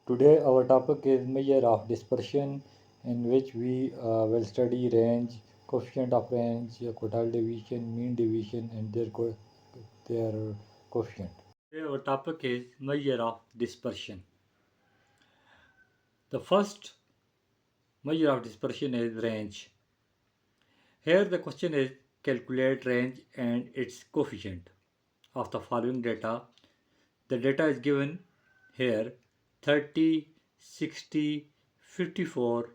Today our topic is measure of dispersion, in which we will study range, coefficient of range, quotile deviation, mean deviation, and their coefficient. Today our topic is measure of dispersion. The first measure of dispersion is range. Here the question is calculate range and its coefficient of the following data. The data is given here: 30, 60, 54,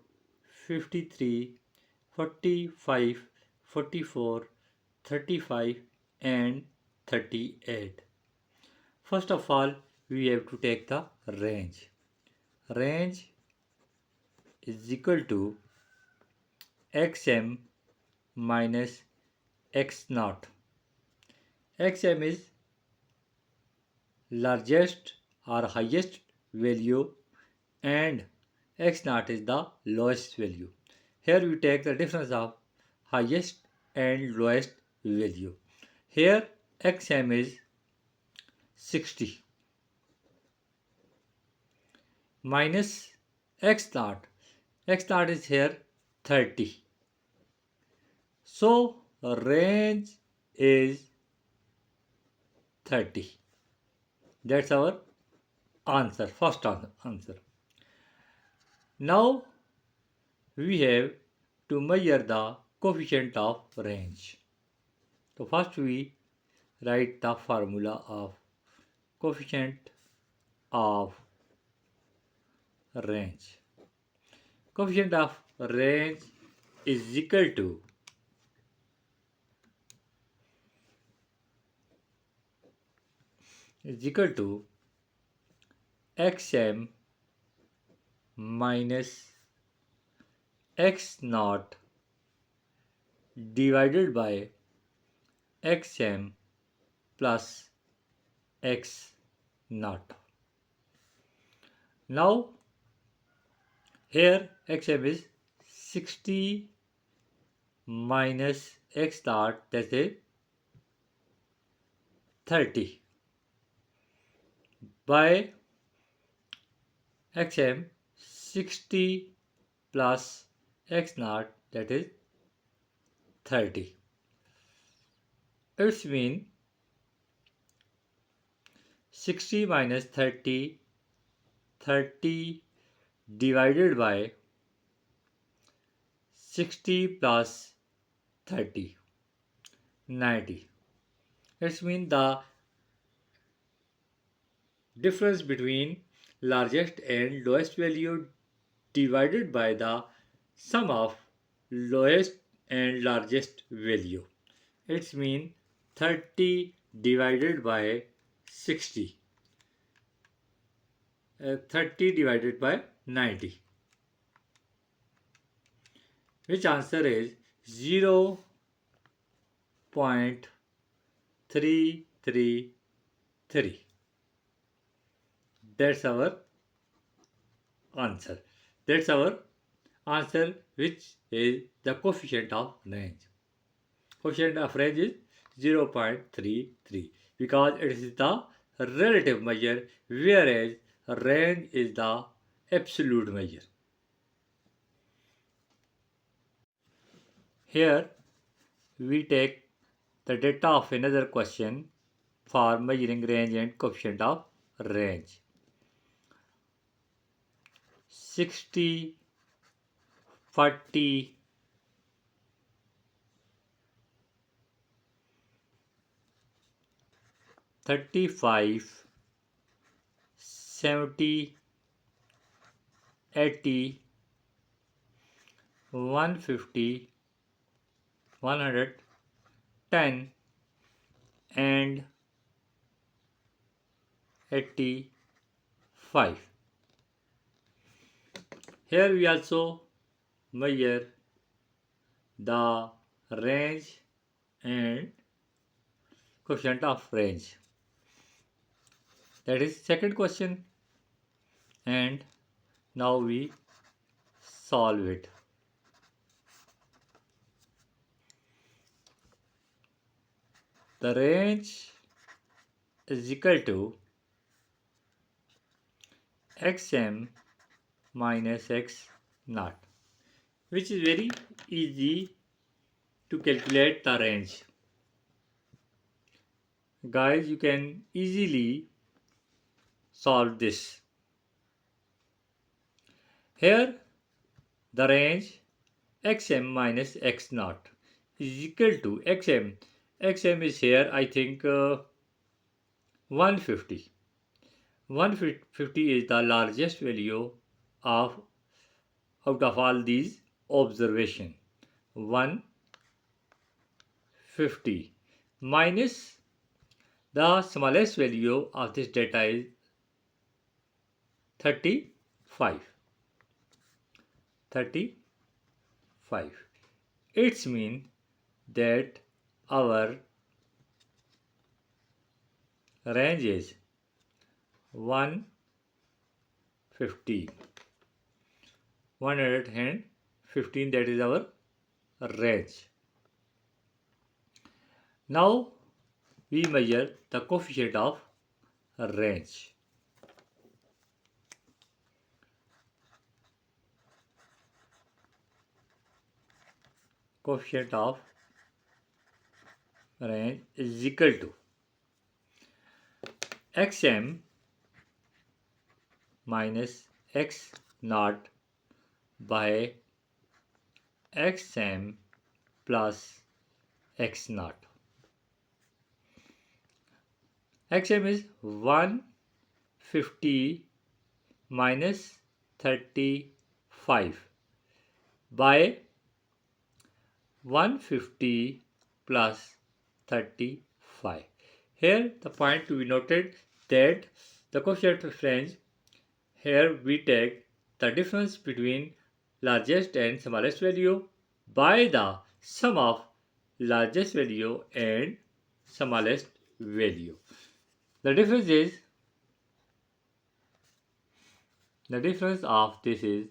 53, 45, 44, 35, and 38. First of all, we have to take the range. Range is equal to xm minus x naught. Xm is largest or highest value and x naught is the lowest value. Here we take the difference of highest and lowest value. Here xm is 60 minus x naught. X naught is here 30. So range is 30. That's our answer, first answer. Now we have to measure the coefficient of range. So first we write the formula of coefficient of range. Coefficient of range is equal to xm minus x naught divided by xm plus x naught. Now here xm is 60 minus x naught, that is 30, by xm 60 plus x naught, that is 30. It's mean 60 minus 30, 30 divided by 60 plus 30, 90. It's mean the difference between largest and lowest value divided by the sum of lowest and largest value. It's mean 30 divided by 60. 30 divided by 90, which answer is 0.333. That's our answer. That's our answer, which is the coefficient of range. Coefficient of range is 0.33 because it is the relative measure, whereas range is the absolute measure. Here we take the data of another question for measuring range and coefficient of range. 60, 40, 35, 70, 80, 150, 110, and 85. Here we also measure the range and coefficient of range. That is second question, and now we solve it. The range is equal to xm minus x naught, which is very easy to calculate the range. Guys, you can easily solve this. Here the range xm minus x naught is equal to xm. Xm is here, I think, 150. 150 is the largest value of out of all these observation. 150 minus the smallest value of this data is 35. 35. It's mean that our range is 150. 115, that is our range. Now we measure the coefficient of range. Coefficient of range is equal to xm minus x naught by xm plus x naught. Xm is 150 minus 35 by 150 plus 35. Here the point to be noted that the coefficient of range, here we take the difference between largest and smallest value by the sum of largest value and smallest value. The difference of this is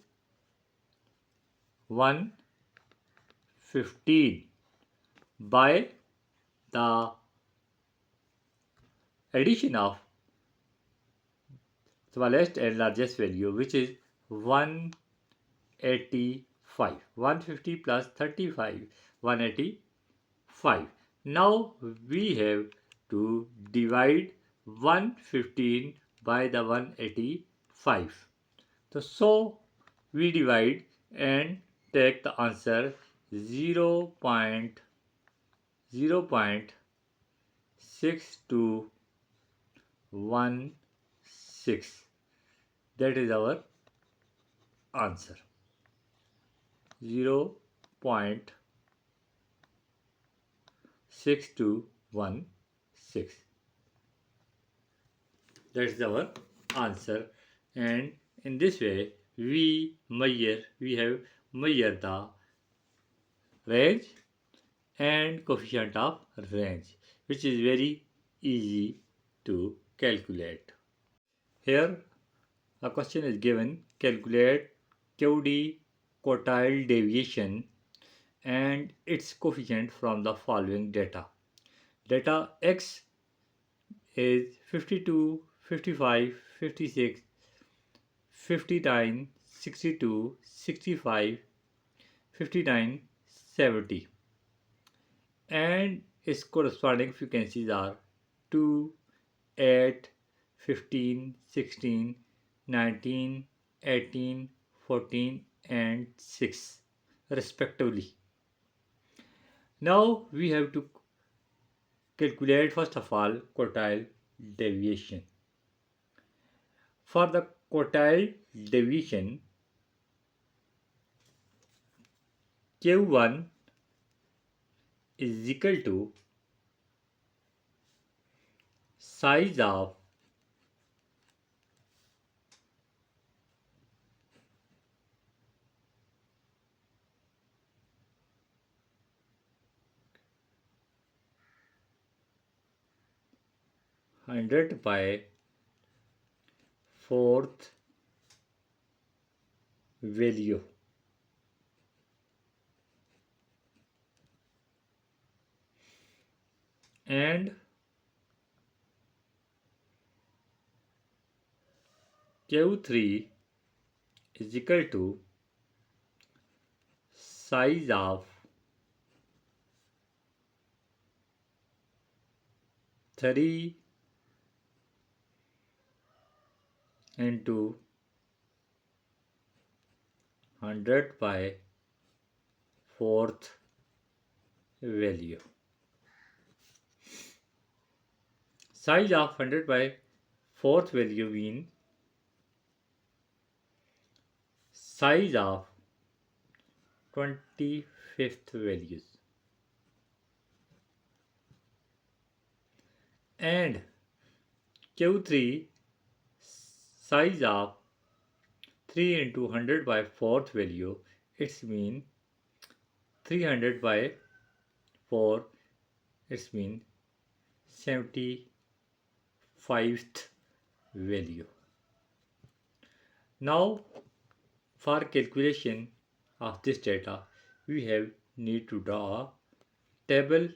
115 by the addition of smallest and largest value, which is 185. 150 plus 35, 185. Now we have to divide 115 by the 185. So we divide and take the answer 0.6216. That is our answer. 0.6216. That is our answer. And in this way we have measured the range and coefficient of range, which is very easy to calculate. Here a question is given: calculate QD quartile deviation and its coefficient from the following data. Data X is 52, 55, 56, 59, 62, 65, 59, 70, and its corresponding frequencies are 2, 8, 15, 16, 19, 18, 14, and 6 respectively. Now we have to calculate first of all quartile deviation. For the quartile deviation, Q1 is equal to size of hundred by fourth value, and Q3 is equal to size of 3 into 100 by fourth value. Size of 100 by fourth value mean size of 25th values, and Q3 size of 3 into 100 by fourth value, it's mean 300 by 4, it's mean 75th value. Now for calculation of this data, we have need to draw a table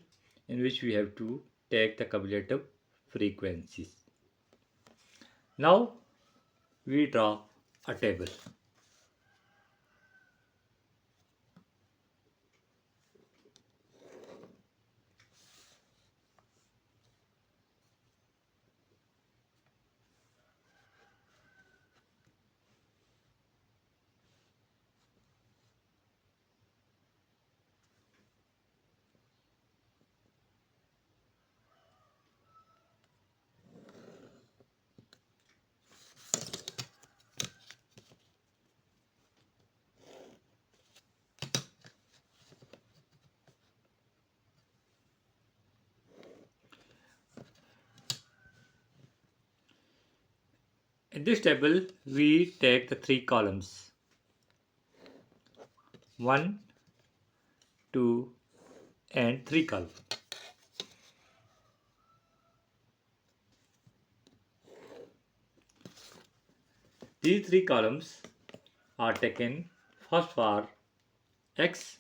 in which we have to take the cumulative frequencies. Now we draw a table. In this table, we take the three columns 1, 2, and 3 columns. These three columns are taken first for x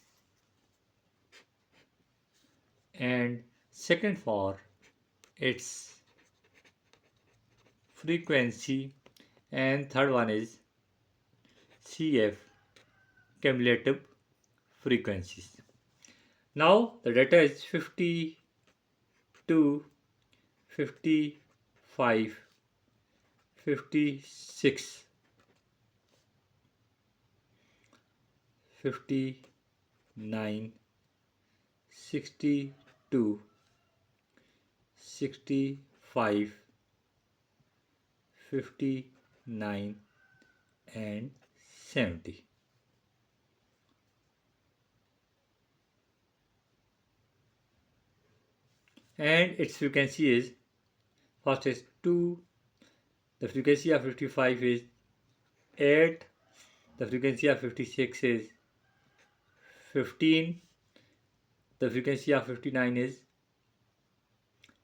and second for its frequency, and third one is CF, cumulative frequencies. Now the data is 52, 55, 56, 59, 62, 65, 59, and 70. And its frequency is, first is 2, the frequency of 55 is 8, the frequency of 56 is 15, the frequency of 59 is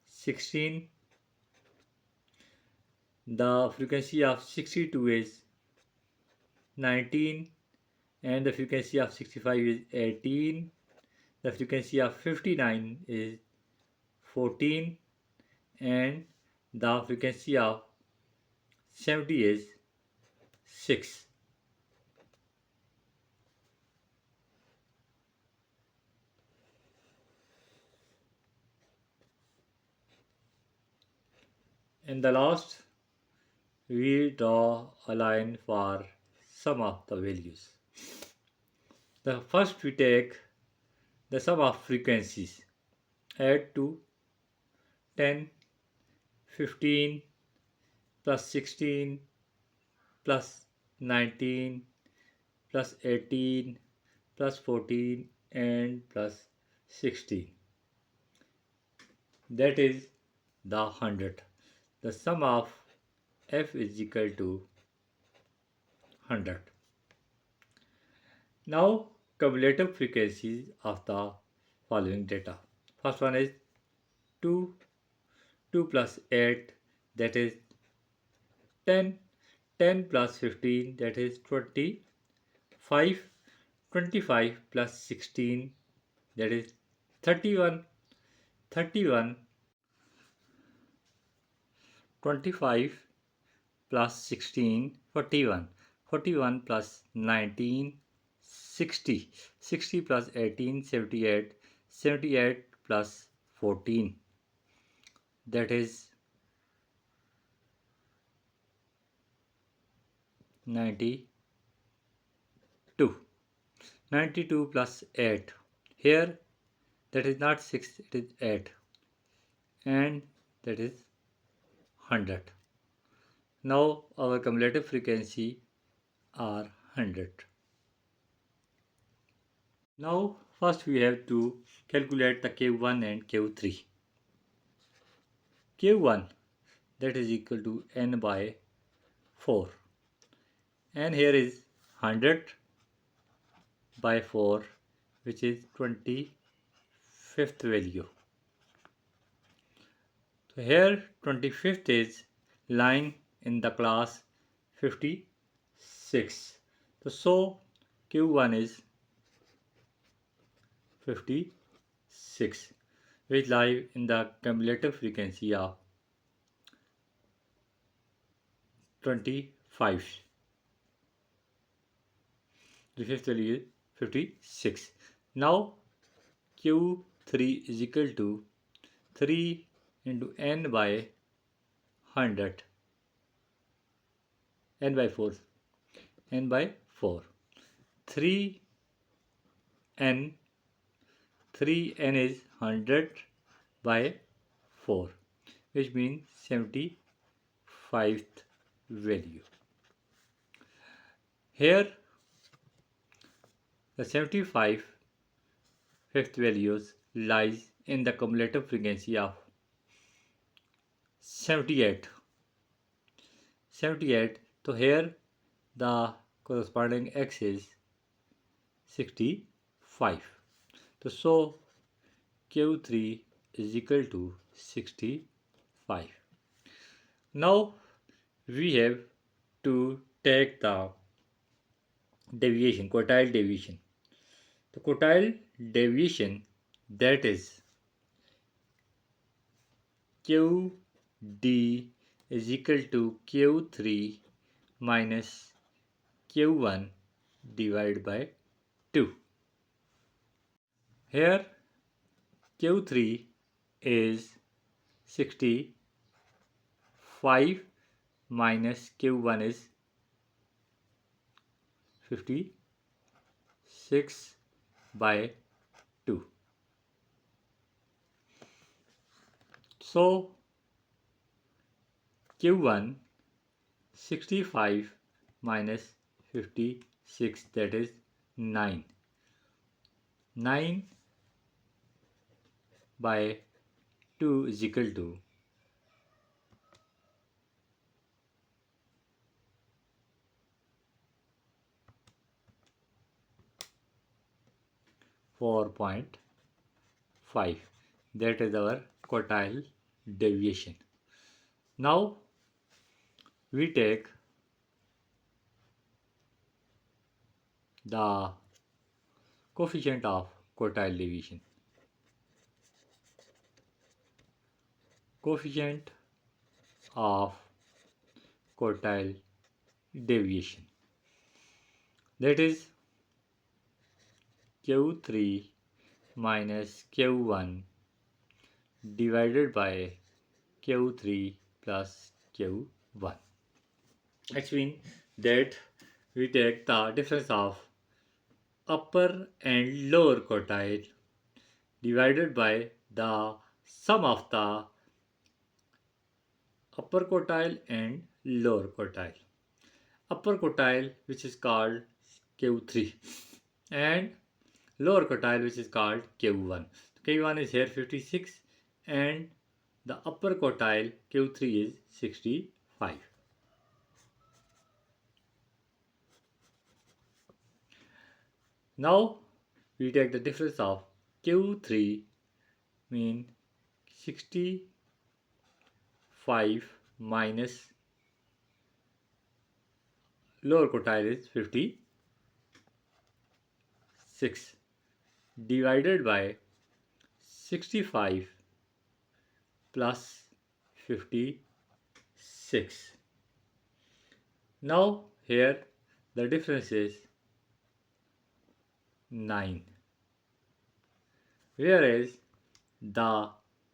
16, the frequency of 62 is 19, and the frequency of 65 is 18, the frequency of 59 is 14, and the frequency of 70 is 6. In the last, we draw a line for sum of the values. The first we take the sum of frequencies, add to 10, 15, plus 16, plus 19, plus 18, plus 14, and plus 16. That is the 100. The sum of f is equal to 100. Now cumulative frequencies of the following data. First one is 2, 2 plus 8, that is 10, 10 plus 15, that is 25, 25 plus 16, that is 31, 31, 25 plus 16, 41. 41 plus 19, 60. 60 plus 18, 78. 78 plus 14, that is 92. 92 plus 8. Here, that is not 6, it is 8. And that is 100. Now, our cumulative frequency are 100. Now, first we have to calculate the Q1 and Q3. Q1, that is equal to n by 4. And here is 100 by 4, which is 25th value. So here 25th is lying in the class 56. So Q1 is 56, which lie in the cumulative frequency of 25. The fifth value is 56. Now Q3 is equal to 3 into n by 100, n by 4, n by 4. 3n, 3n is 100 by 4, which means 75th value. Here the 75 fifth values lies in the cumulative frequency of 78. 78. So here the corresponding x is 65. So Q3 is equal to 65. Now we have to take the deviation, quartile deviation. The quartile deviation, that is QD is equal to Q3 minus Q1 divided by 2. Here Q3 is 65 minus Q1 is 56 by 2. So Q1 65 minus 56, that is 9. 9 by 2 is equal to 4.5. That is our quartile deviation. Now we take the coefficient of quartile deviation. Coefficient of quartile deviation, that is Q3 minus Q1 divided by Q3 plus Q1. Which means that we take the difference of upper and lower quartile divided by the sum of the upper quartile and lower quartile. Upper quartile, which is called Q3, and lower quartile, which is called Q1. Q1 is here 56 and the upper quartile Q3 is 65. Now we take the difference of Q3 mean 65 minus lower quartile is 56 divided by 65 plus 56. Now here the difference is 9, whereas the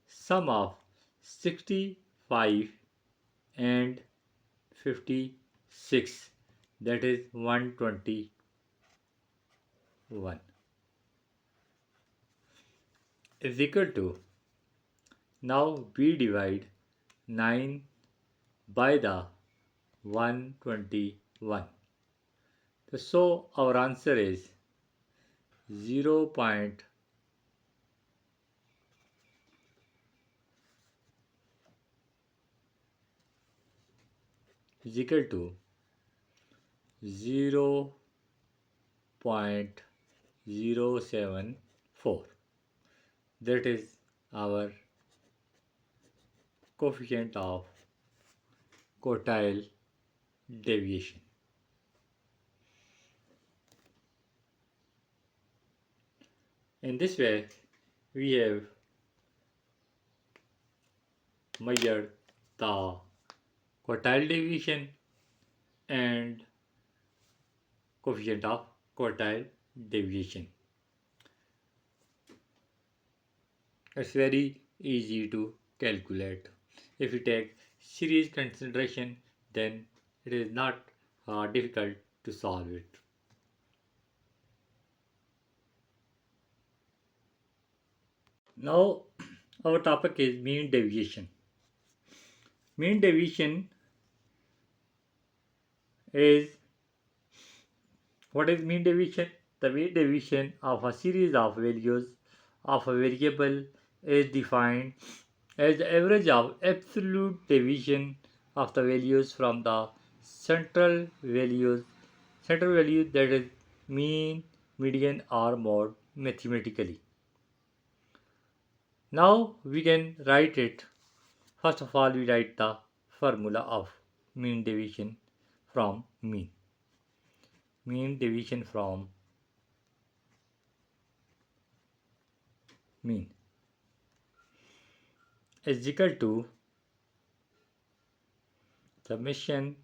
sum of 65 and 56, that is 121, is equal to, now we divide 9 by the 121. So our answer is 0. Is equal to 0.074. That is our coefficient of quartile deviation. In this way, we have measured the quartile deviation and coefficient of quartile deviation. It's very easy to calculate. If you take series consideration, then it is not difficult to solve it. Now, our topic is mean deviation. Mean deviation is, what is mean deviation? The mean deviation of a series of values of a variable is defined as the average of absolute deviation of the values from the central value, that is mean, median or mode mathematically. Now we can write it. First of all, we write the formula of mean deviation from mean. Mean deviation from mean is equal to summation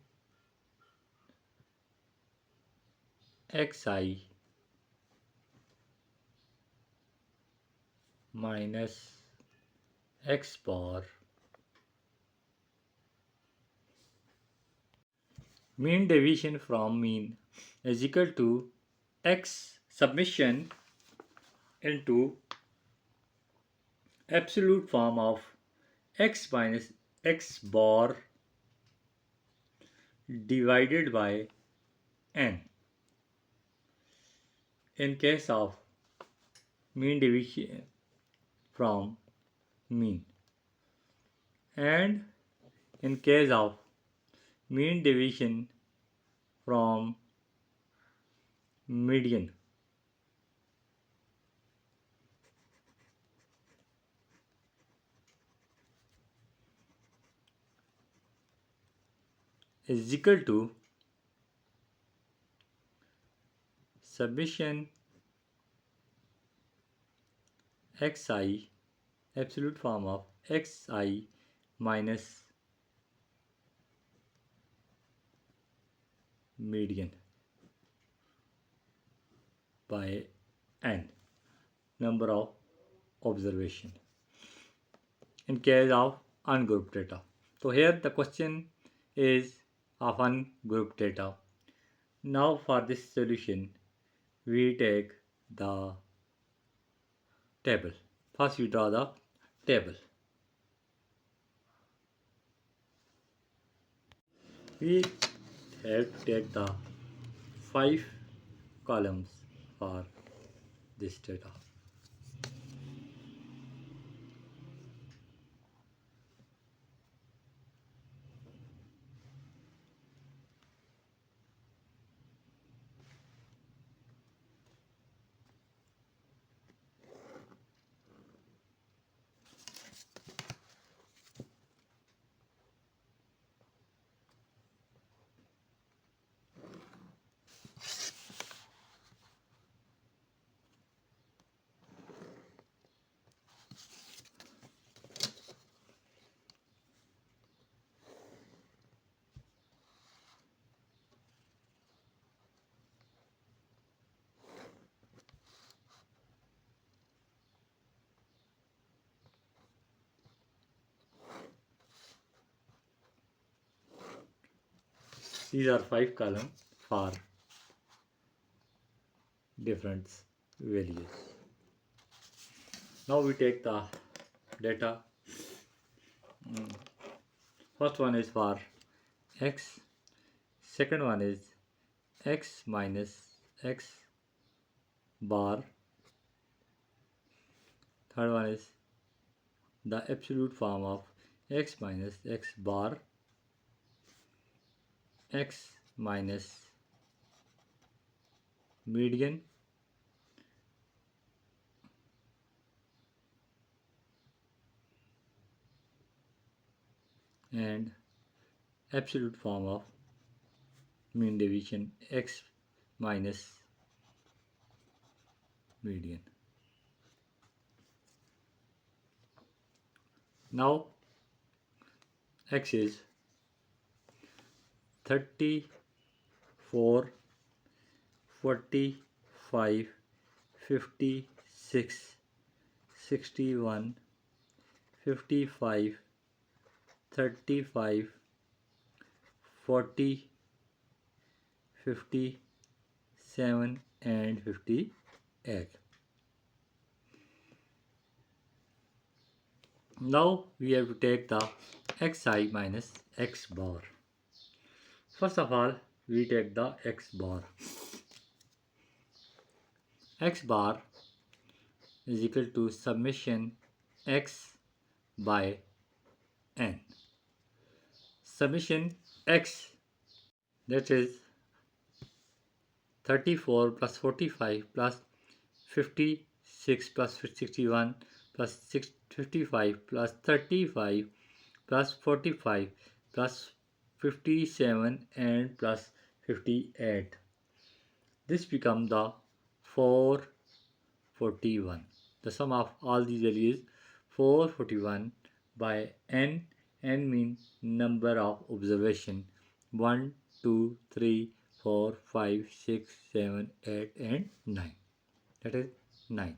xi minus x bar. Mean deviation from mean is equal to x summation into absolute form of x minus x bar divided by n. In case of mean deviation from mean, and in case of mean deviation from median. Is equal to summation xi, absolute form of xi minus median by n, number of observation, in case of ungrouped data. So here the question is of ungrouped data. Now for this solution, we take the table. First we draw the table. We have to take the 5 columns for this data. These are 5 columns for different values. Now we take the data. First one is for x, second one is x minus x bar, third one is the absolute form of x minus x bar, x minus median, and absolute form of mean deviation x minus median. Now x is 34, 45, 56, 61, 55, 35, 40, 57 and 58. Now we have to take the xi minus x bar. First of all, we take the x bar. X bar is equal to summation x by n. Summation x, that is 34 plus 45 plus 56 plus 61 plus 55 plus 35 plus 45 plus 57 and plus 58. This becomes the 441. The sum of all these values is 441 by n. N means number of observation 1, 2, 3, 4, 5, 6, 7, 8 and 9. That is 9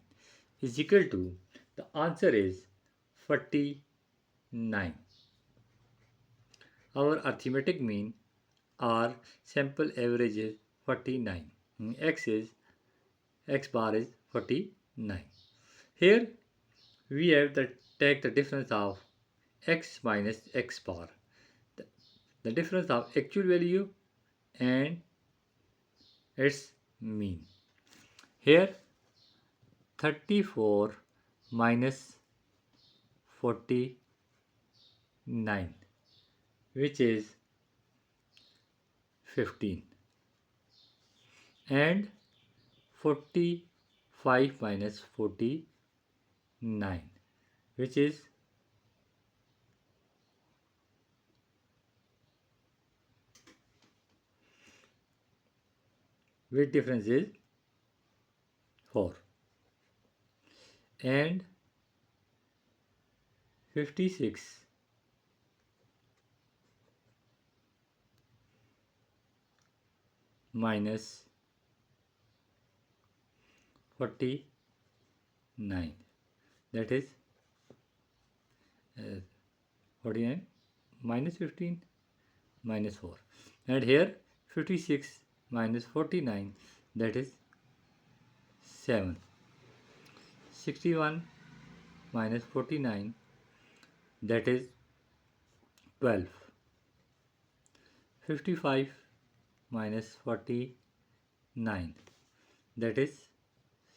is equal to, the answer is 49. Our arithmetic mean or sample average is 49. X bar is 49. Here we have to take the difference of x minus x bar, the difference of actual value and its mean. Here 34 minus 49, which is 15, and 45 minus 49, which is 4, and 56 minus 49, that is 49 minus 15 minus 4, and here 56 minus 49, that is 7. 61 minus 49, that is 12. 55 minus 49, that is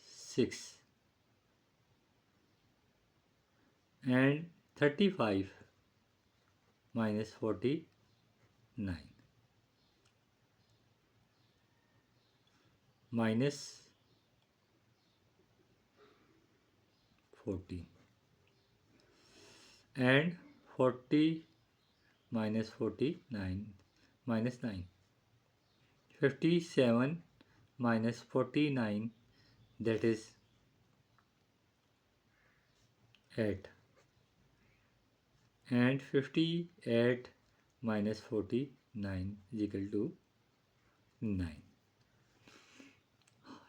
6. And 35 minus 49 minus 14, and 40 minus 49 minus 9. 57 minus 49, that is 8, and 58 minus 49 is equal to 9.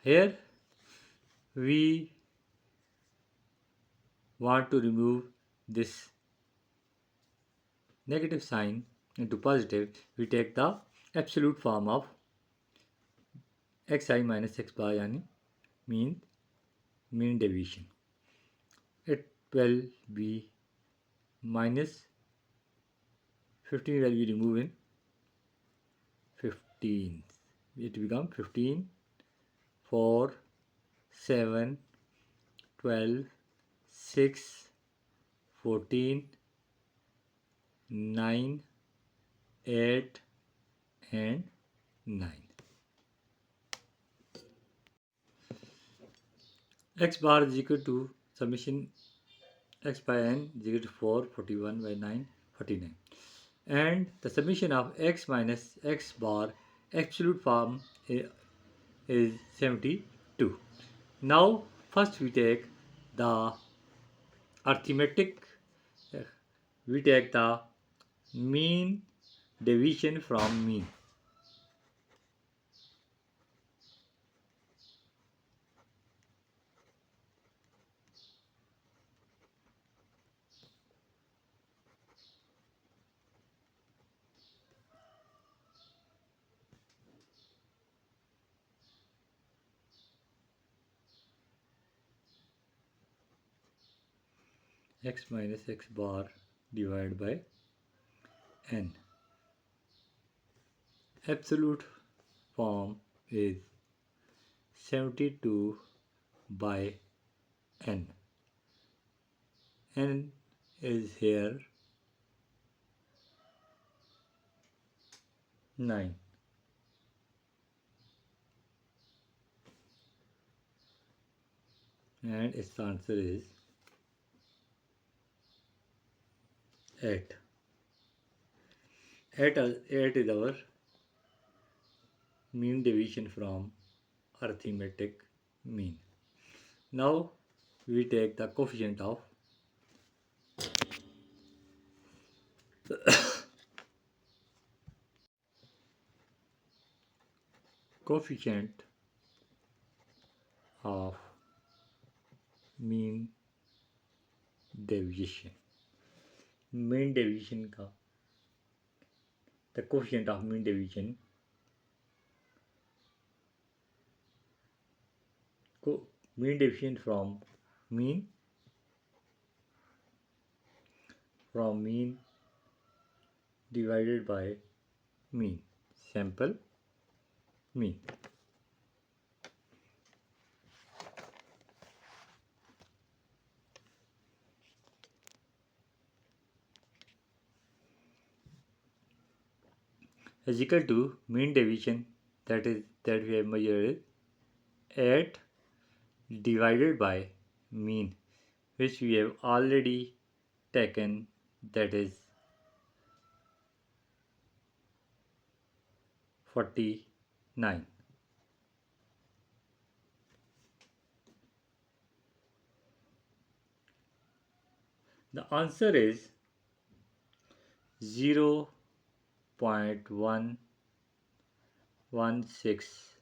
Here we want to remove this negative sign into positive. We take the absolute form of xi minus x bar yani mean deviation. It will be minus 15 will be removed in 15. It become 15, 4, 7, 12, 6, 14, 9, 8 and 9. X bar is equal to summation x by n is equal to 4, 41 by 9, 49. And the summation of x minus x bar absolute form is 72. Now first we take the arithmetic, uh, we take the mean deviation from mean. X minus x bar divided by n. Absolute form is 72 by n. N is here 9. And its answer is 8. 8 is our mean deviation from arithmetic mean. Now we take the coefficient of mean deviation. Mean deviation का the coefficient of mean deviation mean deviation from mean divided by mean, sample mean. Is equal to mean deviation that we have measured is 8 divided by mean, which we have already taken, that is 49. The answer is 0.116